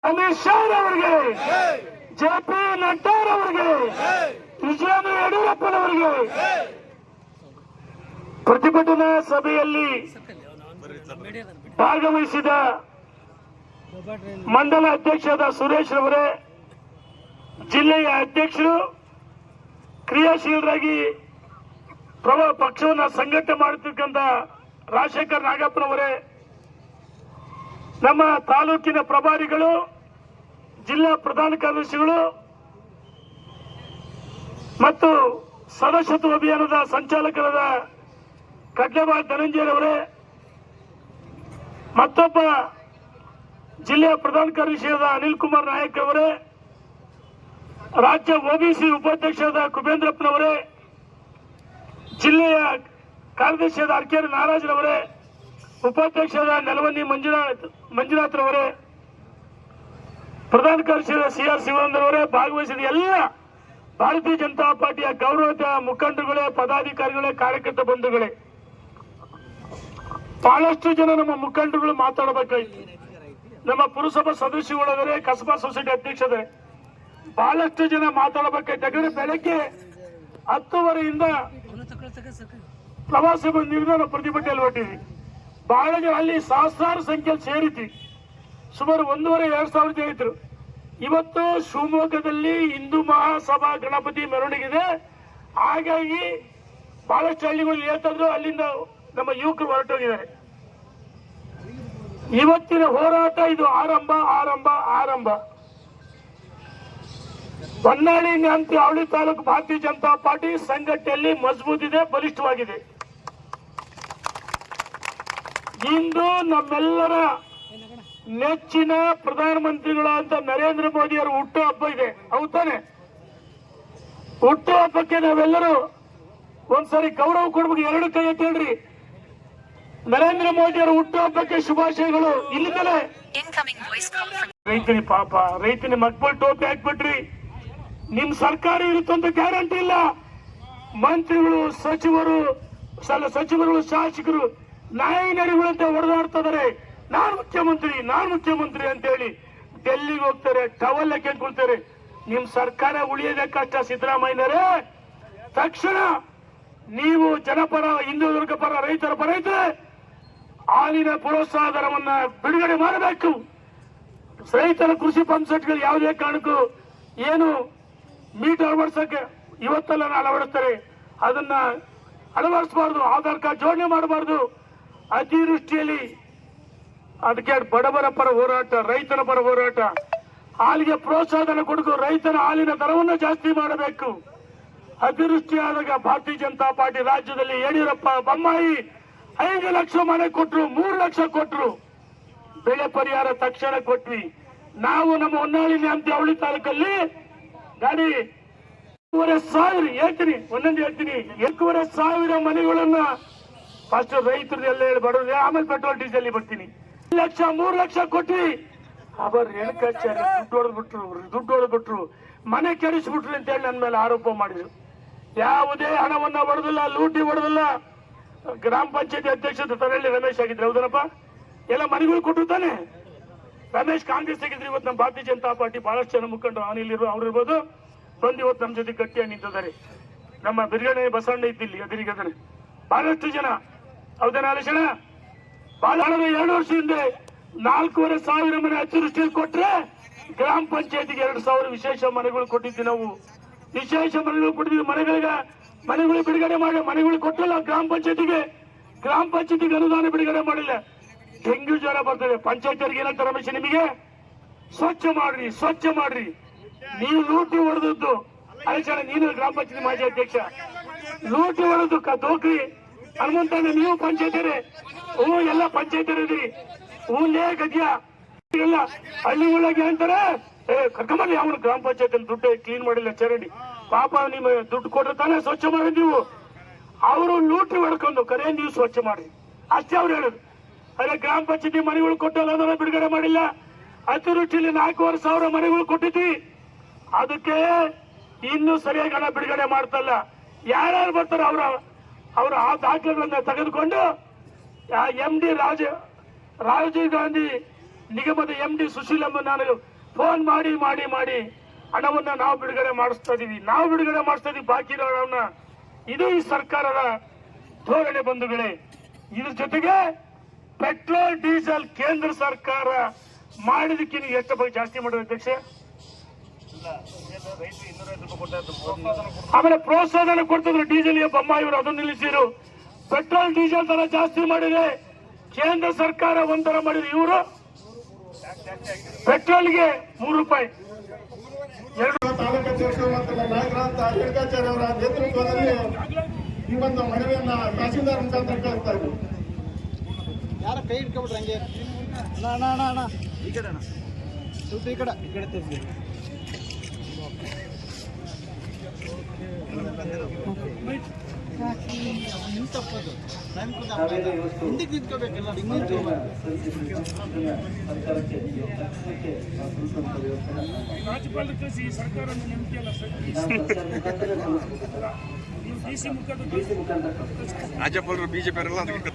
ಅಮಿತ್ ಶಾ ಅವರಿಗೆ, JP ನಡ್ಡಾ ಅವರಿಗೆ, ವಿಜಯೇಂದ್ರ ಯಡಿಯೂರಪ್ಪನವರಿಗೆ ಪ್ರತಿಭಟನಾ ಸಭೆಯಲ್ಲಿ ಭಾಗವಹಿಸಿದ ಮಂಡಲ ಅಧ್ಯಕ್ಷರಾದ ಸುರೇಶ್ ಅವರೇ, ಜಿಲ್ಲೆಯ ಅಧ್ಯಕ್ಷರು, ಕ್ರಿಯಾಶೀಲರಾಗಿ ಪಕ್ಷವನ್ನು ಸಂಘಟನೆ ಮಾಡುತ್ತಿದ್ದಂತ ರಾಜಶೇಖರ್ ನಾಗಪ್ಪನವರೇ, ನಮ್ಮ ತಾಲೂಕಿನ ಪ್ರಭಾರಿಗಳು, ಜಿಲ್ಲಾ ಪ್ರಧಾನ ಕಾರ್ಯದರ್ಶಿಗಳು ಮತ್ತು ಸದಸ್ಯತ್ವ ಅಭಿಯಾನದ ಸಂಚಾಲಕರಾದ ಕಡ್ಲೆಬಾಳ್ ಧನಂಜಯರವರೇ, ಮತ್ತೊಬ್ಬ ಜಿಲ್ಲೆಯ ಪ್ರಧಾನ ಕಾರ್ಯದರ್ಶಿಯಾದ ಅನಿಲ್ ಕುಮಾರ್ ನಾಯಕ್ ಅವರೇ, ರಾಜ್ಯ OBC ಉಪಾಧ್ಯಕ್ಷರಾದ ಕುಬೇಂದ್ರಪ್ಪನವರೇ, ಜಿಲ್ಲೆಯ ಕಾರ್ಯದರ್ಶಿಯಾದ ಅರ್ಕೇರಿ ನಾರಾಜರವರೇ, ಉಪಾಧ್ಯಕ್ಷರಾದ ನೆಲವನ್ನಿ ಮಂಜುನಾಥ್ರವರೇ, ಪ್ರಧಾನ ಕಾರ್ಯದರ್ಶಿಯಾದ CR ಶಿವಾನಂದರವರೇ, ಭಾಗವಹಿಸಿದ ಎಲ್ಲ ಭಾರತೀಯ ಜನತಾ ಪಾರ್ಟಿಯ ಗೌರವದ ಮುಖಂಡರುಗಳೇ, ಪದಾಧಿಕಾರಿಗಳೇ, ಕಾರ್ಯಕರ್ತ ಬಂಧುಗಳೇ, ಬಹಳಷ್ಟು ಜನ ನಮ್ಮ ಮುಖಂಡರುಗಳು ಮಾತಾಡಬೇಕಾಗಿತ್ತು. ನಮ್ಮ ಪುರಸಭಾ ಸದಸ್ಯಗಳಾದರೆ, ಕಸಬಾ ಸೊಸೈಟಿ ಅಧ್ಯಕ್ಷರೇ, ಬಹಳಷ್ಟು ಜನ ಮಾತಾಡಬೇಕಾಯ್ತು. ಯಾಕಂದ್ರೆ ಬೆಳಗ್ಗೆ 10:30ಯಿಂದ ಪ್ರವಾಸ ನಿರ್ಧಾರ ಪ್ರತಿಭಟನೆ ಹೊರಟಿದ್ವಿ. ಬಹಳ ಜನ ಅಲ್ಲಿ ಸಹಸ್ರಾರು ಸಂಖ್ಯೆಯಲ್ಲಿ ಸೇರಿದ್ವಿ. ಸುಮಾರು 1,500-2,000 ಜನ ಇದ್ರು. ಇವತ್ತು ಶಿವಮೊಗ್ಗದಲ್ಲಿ ಹಿಂದೂ ಮಹಾಸಭಾ ಗಣಪತಿ ಮೆರವಣಿಗೆ ಇದೆ. ಹಾಗಾಗಿ ಬಹಳಷ್ಟು ಹಳ್ಳಿಗಳು ಹೇಳ್ತಿದ್ರು, ಅಲ್ಲಿಂದ ನಮ್ಮ ಯುವಕರು ಹೊರಟೋಗಿದ್ದಾರೆ. ಇವತ್ತಿನ ಹೋರಾಟ ಇದು ಆರಂಭ ಆರಂಭ ಆರಂಭ. ಹೊನ್ನಾಳಿ ನ್ಯಾಮತಿ ಅವಳಿ ತಾಲೂಕು ಭಾರತೀಯ ಜನತಾ ಪಾರ್ಟಿ ಸಂಘಟನೆಯಲ್ಲಿ ಮಜಬೂತಿದೆ, ಬಲಿಷ್ಠವಾಗಿದೆ. ಇಂದು ನಮ್ಮೆಲ್ಲರ ನೆಚ್ಚಿನ ಪ್ರಧಾನಮಂತ್ರಿಗಳಾದ ನರೇಂದ್ರ ಮೋದಿ ಅವರ ಹುಟ್ಟು ಹಬ್ಬ ಇದೆ, ಹೌದಾನೆ? ಹುಟ್ಟು ಹಬ್ಬಕ್ಕೆ ನಾವೆಲ್ಲರೂ ಒಂದ್ಸರಿ ಗೌರವ ಕೊಡ್ಬೇಕು. 2 ಕೈ ಎತ್ತೇಳ್ರಿ. ನರೇಂದ್ರ ಮೋದಿ ಅವರ ಹುಟ್ಟು ಹಬ್ಬಕ್ಕೆ ಶುಭಾಶಯಗಳು. ಇಲ್ಲಿಂದಲೇ ರೈತನಿ ಪಾಪ, ರೈತನ ಮಕ್ಕಳು ಟೋಪಿ ಹಾಕ್ಬಿಟ್ರಿ. ನಿಮ್ ಸರ್ಕಾರ ಇರುತ್ತಂತ ಗ್ಯಾರಂಟಿ ಇಲ್ಲ. ಮಂತ್ರಿಗಳು, ಸಚಿವರು, ಶಾಸಕರು ನಾಯಿ ನರಿಗಳಂತೆ ಹೊಡೆದಾಡ್ತಿದ್ದಾರೆ. ನಾನ್ ಮುಖ್ಯಮಂತ್ರಿ ಅಂತ ಹೇಳಿ ಡೆಲ್ಲಿಗೆ ಹೋಗ್ತಾರೆ, ಟವಲ್ ಹಾಕೊಂಡ್ಕೊಳ್ತಾರೆ. ನಿಮ್ ಸರ್ಕಾರ ಉಳಿಯೋದೇ ಕಷ್ಟ. ಸಿದ್ದರಾಮಯ್ಯನವರೇ, ತಕ್ಷಣ ನೀವು ಜನಪರ, ಹಿಂದುಳಿದ ಪರ, ರೈತರ ಪರ ಇದ್ರೆ ಹಾಲಿನ ಪ್ರೋತ್ಸಾಹ ದರವನ್ನ ಬಿಡುಗಡೆ ಮಾಡಬೇಕು. ರೈತರ ಕೃಷಿ ಪಂಪ್ ಸೆಟ್ಗಳು ಯಾವುದೇ ಕಾರಣಕ್ಕೂ ಏನು ಮೀಟ್ ಅಳವಡಿಸಕ್ಕೆ ಇವತ್ತೆಲ್ಲ ನಾಳೆ ಅಳವಡಿಸ್ತಾರೆ, ಅದನ್ನ ಅಳವಡಿಸಬಾರ್ದು. ಆಧಾರ್ ಕಾರ್ಡ್ ಜೋಡಣೆ ಮಾಡಬಾರ್ದು. ಅತಿವೃಷ್ಟಿಯಲ್ಲಿ ಅದಕ್ಕೆ ಬಡವರ ಪರ ಹೋರಾಟ, ರೈತರ ಪರ ಹೋರಾಟ. ಹಾಲಿಗೆ ಪ್ರೋತ್ಸಾಹನ ಕೊಡಬೇಕು. ರೈತರ ಹಾಲಿನ ದರವನ್ನು ಜಾಸ್ತಿ ಮಾಡಬೇಕು. ಅತಿವೃಷ್ಟಿ ಆದಾಗ ಭಾರತೀಯ ಜನತಾ ಪಾರ್ಟಿ ರಾಜ್ಯದಲ್ಲಿ ಯಡಿಯೂರಪ್ಪ, ಬೊಮ್ಮಾಯಿ 5 ಲಕ್ಷ ಮನೆ ಕೊಟ್ರು, 3 ಲಕ್ಷ ಕೊಟ್ರು. ಬೆಳೆ ಪರಿಹಾರ ತಕ್ಷಣ ಕೊಟ್ವಿ. ನಾವು ನಮ್ಮ ಹೊನ್ನಾಳಿ ನ್ಯಾಮತಿ ಅವಳಿ ತಾಲೂಕಲ್ಲಿ ಗಾಡಿ 2,500 ಹೇಳ್ತೀನಿ, ಒಂದೊಂದು ಹೇಳ್ತೀನಿ, 2,500 ಮನೆಗಳನ್ನ ಫಸ್ಟ್ ರೈತರು ಎಲ್ಲ ಹೇಳಿ ಬಡವ್ರು, ಆಮೇಲೆ ಪೆಟ್ರೋಲ್ ಡೀಸೆಲ್ ಬರ್ತೀನಿ. 1 ಲಕ್ಷ 3 ಲಕ್ಷ ಕೊಟ್ವಿ. ಅವರು ರೇಣುಕಾಚಾರ್ಯ ದುಡ್ಡು ಹೊಡೆದ್ಬಿಟ್ರು, ಮನೆ ಕೆಡಿಸ್ಬಿಟ್ರು ಅಂತ ಹೇಳಿ ನನ್ನ ಮೇಲೆ ಆರೋಪ ಮಾಡಿದ್ರು. ಯಾವುದೇ ಹಣವನ್ನ ಹೊಡೆದಿಲ್ಲ, ಲೂಟಿ ಹೊಡೆದಿಲ್ಲ. ಗ್ರಾಮ ಪಂಚಾಯತಿ ಅಧ್ಯಕ್ಷತೆ ತಲೆಯಲ್ಲಿ ರಮೇಶ್ ಆಗಿದ್ರೆ, ಹೌದನಪ್ಪ? ಎಲ್ಲ ಮನೆಗಳು ಕೊಟ್ಟರು ತಾನೆ. ರಮೇಶ್ ಕಾಂಗ್ರೆಸ್ ಆಗಿದ್ರೆ ಇವತ್ತು ನಮ್ಮ ಭಾರತೀಯ ಜನತಾ ಪಾರ್ಟಿ ಬಹಳಷ್ಟು ಜನ ಮುಖಂಡರು ಅವ್ರಿರ್ಬೋದು ಬಂದು ಇವತ್ತು ನಮ್ಮ ಜೊತೆ ಗಟ್ಟಿಯಾಗಿ ನಿಂತಿದ್ದಾರೆ. ನಮ್ಮ ಬಿರ್ಗಡೆ ಬಸವಣ್ಣ ಇದ್ದಿಲ್ಲಿ ಅದರಿಗೆ ಬಹಳಷ್ಟು ಜನ, ಹೌದನ ಆಲೋಚನ? ಬಹಳ 2 ವರ್ಷ ಹಿಂದೆ 4,500 ಮನೆ ಅತಿವೃಷ್ಟಿಯಲ್ಲಿ ಕೊಟ್ರೆ ಗ್ರಾಮ ಪಂಚಾಯತಿಗೆ 2,000 ವಿಶೇಷ ಮನೆಗಳು ಕೊಟ್ಟಿದ್ವಿ. ನಾವು ವಿಶೇಷ ಮನೆಗಳು ಕೊಟ್ಟಿದ್ವಿ. ಮನೆಗಳು ಬಿಡುಗಡೆ ಮಾಡಿ, ಮನೆಗಳು ಕೊಟ್ಟಿಲ್ಲ. ಗ್ರಾಮ ಪಂಚಾಯತಿಗೆ ಅನುದಾನ ಬಿಡುಗಡೆ ಮಾಡಿಲ್ಲ. ಡೆಂಗ್ಯೂ ಜ್ವರ ಬರ್ತದೆ. ಪಂಚಾಯತಿಯರಿಗೆ ಏನಂತ ರಮೇಶ್ ನಿಮಗೆ? ಸ್ವಚ್ಛ ಮಾಡ್ರಿ. ನೀವು ಲೂಟಿ ಹೊಡೆದದ್ದು ಅಲ್ಲ, ನೀನು ಗ್ರಾಮ ಪಂಚಾಯತಿ ಮಾಜಿ ಅಧ್ಯಕ್ಷ. ಲೂಟಿ ಹೊಡೆದು ದೋಕ್ರಿ ಹನುಮಂತಣ್ಣ, ನೀವು ಪಂಚಾಯತಿಯರೇ? ಎಲ್ಲ ಪಂಚಾಯತಿಯರಿದ್ರಿ. ಹೂಲೇ ಗದ್ಯ ಎಲ್ಲ ಹಳ್ಳಿಗಳಿಗೆ ಹೇಳ್ತಾರೆ, ಕರ್ಕೊಂಬಲ್ಲಿ ಅವನು ಗ್ರಾಮ ಪಂಚಾಯತ್ ದುಡ್ಡು ಕ್ಲೀನ್ ಮಾಡಿಲ್ಲ ಚರಂಡಿ. ಪಾಪ ನಿಮ್ಮ ದುಡ್ಡು ಕೊಟ್ರೆ ತಾನೇ ಸ್ವಚ್ಛ ಮಾಡಿ. ನೀವು ಅವರು ಲೂಟಿ ಹೊಡ್ಕೊಂಡು ಕರೆ ನೀವು ಸ್ವಚ್ಛ ಮಾಡ್ರಿ ಅಷ್ಟೇ ಅವ್ರು ಹೇಳುದು. ಅದೇ ಗ್ರಾಮ ಪಂಚಾಯತಿ ಮನೆಗಳು ಕೊಟ್ಟಲ್ಲ, ಅದನ್ನ ಬಿಡುಗಡೆ ಮಾಡಿಲ್ಲ. ಅತಿವೃಷ್ಟಿಯಲ್ಲಿ 4,500 ಮನೆಗಳು ಕೊಟ್ಟಿದ್ವಿ. ಅದಕ್ಕೆ ಇನ್ನೂ ಸರಿಯಾಗಿ ಹಣ ಬಿಡುಗಡೆ ಮಾಡ್ತಲ್ಲ. ಯಾರ್ಯಾರು ಬರ್ತಾರೆ ಅವರ ಆ ದಾಖಲೆಗಳನ್ನ ತೆಗೆದುಕೊಂಡು MD ರಾಜೀವ್ ಗಾಂಧಿ ನಿಗಮದ MD ಸುಶೀಲಮ್ಮ ನಾನು ಫೋನ್ ಮಾಡಿ ಹಣವನ್ನ ನಾವು ಬಿಡುಗಡೆ ಮಾಡಿಸ್ತಾ ಇದೀವಿ ಬಾಕಿ ಇರೋ ಹಣವನ್ನ. ಇದು ಈ ಸರ್ಕಾರದ ಧೋರಣೆ ಬಂಧುಗಳೇ. ಇದ್ರ ಜೊತೆಗೆ ಪೆಟ್ರೋಲ್ ಡೀಸೆಲ್ ಕೇಂದ್ರ ಸರ್ಕಾರ ಮಾಡಿದಕ್ಕಿಂತ ಎಷ್ಟು ಬಗ್ಗೆ ಜಾಸ್ತಿ ಮಾಡೋದು ಅಧ್ಯಕ್ಷ? ಆಮೇಲೆ ಪ್ರೋತ್ಸಾಹನ ಕೊಡ್ತಿದ್ರು ಡೀಸೆಲ್ಗೆ ಬೊಮ್ಮಾಯಿವರು, ಅದನ್ನು ನಿಲ್ಲಿಸಿರು. ಪೆಟ್ರೋಲ್ ಡೀಸೆಲ್ ದರ ಜಾಸ್ತಿ ಮಾಡಿದೆ ಕೇಂದ್ರ ಸರ್ಕಾರ, ಒಂಥರ ಮಾಡಿದ್ರು ಇವರು. ಪೆಟ್ರೋಲ್ಗೆ ₹3. ತಾಲೂಕು ಅಧ್ಯಕ್ಷರು ಮತ್ತು ನಾಯಕರಾದ ರೇಣುಕಾಚಾರ್ಯ ಅವರ ನೇತೃತ್ವದಲ್ಲಿ ಈ ಒಂದು ಮನವಿಯನ್ನ ತಹಸೀಲ್ದಾರ್ ಮುಖಾಂತರ ಕಳಿಸ್ತಾ ಇದ್ದೀವಿ. ಯಾರ ಕೈ ಇಟ್ಕೊಬಿಟ್ರೆ ಹಂಗೆ ಅಣ್ಣ ಈ ಕಡೆ ಅಣ್ಣ, ಸ್ವಲ್ಪ ಈ ಕಡೆ ತೋರಿಸಿ. ತಪ್ಪದು ಹಿಂದಕ್ಕೆ ನಿಂತ್ಕೋಬೇಕಲ್ಲ, ರಾಜ್ಯಪಾಲರು ಬಿಜೆಪಿ ಕಾರ್ಯಕ್ರಮಕ್ಕೆ